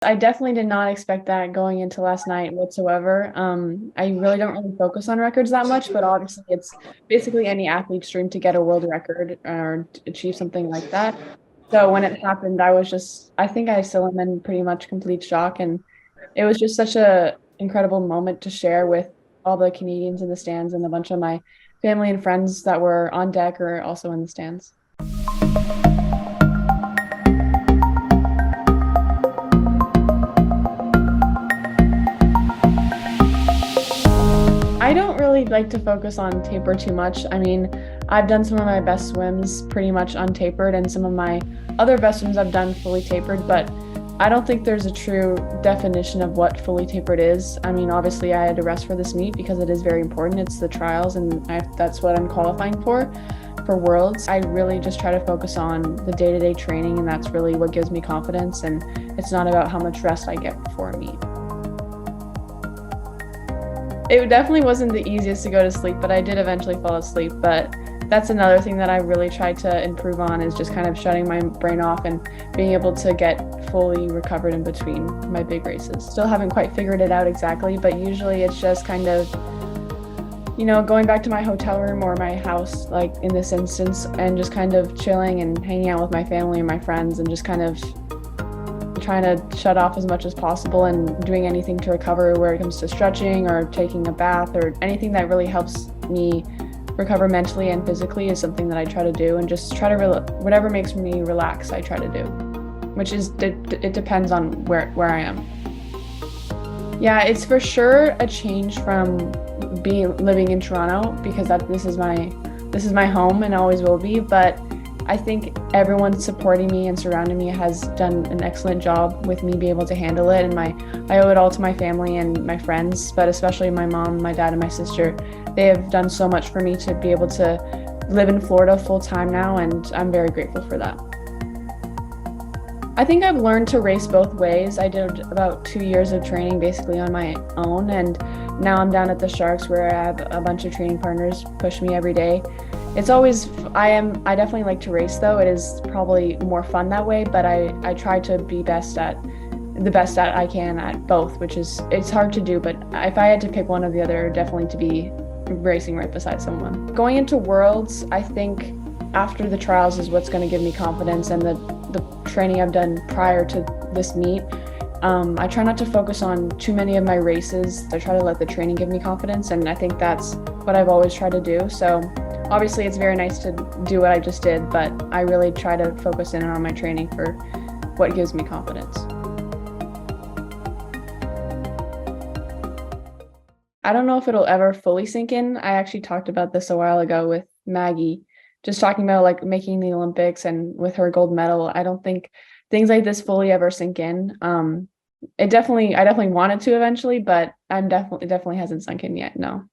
I definitely did not expect that going into last night whatsoever. I really don't really focus on records that much, but obviously it's basically any athlete's dream to get a world record or to achieve something like that. So when it happened, I think I still am in pretty much complete shock. And it was just such a incredible moment to share with all the Canadians in the stands and a bunch of my family and friends that were on deck or also in the stands. I don't really like to focus on taper too much. I mean, I've done some of my best swims pretty much untapered, and some of my other best swims I've done fully tapered, but I don't think there's a true definition of what fully tapered is. I mean, obviously, I had to rest for this meet because it is very important. It's the trials, and that's what I'm qualifying for Worlds. I really just try to focus on the day-to-day training, and that's really what gives me confidence, and it's not about how much rest I get before a meet. It definitely wasn't the easiest to go to sleep, but I did eventually fall asleep. But that's another thing that I really tried to improve on is just kind of shutting my brain off and being able to get fully recovered in between my big races. Still haven't quite figured it out exactly, but usually it's just kind of, going back to my hotel room or my house, like in this instance, and just kind of chilling and hanging out with my family and my friends and just kind of trying to shut off as much as possible and doing anything to recover where it comes to stretching or taking a bath or anything that really helps me recover mentally and physically is something that I try to do, and just try to whatever makes me relax I try to do, which is it depends on where I am. Yeah, it's for sure a change from living in Toronto because this is my home and always will be, but I think everyone supporting me and surrounding me has done an excellent job with me being able to handle it. And I owe it all to my family and my friends, but especially my mom, my dad, and my sister. They have done so much for me to be able to live in Florida full time now, and I'm very grateful for that. I think I've learned to race both ways. I did about 2 years of training basically on my own, and now I'm down at the Sharks where I have a bunch of training partners push me every day. I definitely like to race though. It is probably more fun that way, but I try to be the best at I can at both, it's hard to do, but if I had to pick one or the other, definitely to be racing right beside someone. Going into Worlds, I think after the trials is what's going to give me confidence, and the training I've done prior to this meet. I try not to focus on too many of my races. I try to let the training give me confidence, and I think that's what I've always tried to do. So obviously it's very nice to do what I just did, but I really try to focus in on my training for what gives me confidence. I don't know if it'll ever fully sink in. I actually talked about this a while ago with Maggie, just talking about like making the Olympics and with her gold medal. I don't think things like this fully ever sink in. I definitely wanted to eventually, but it definitely hasn't sunk in yet. No.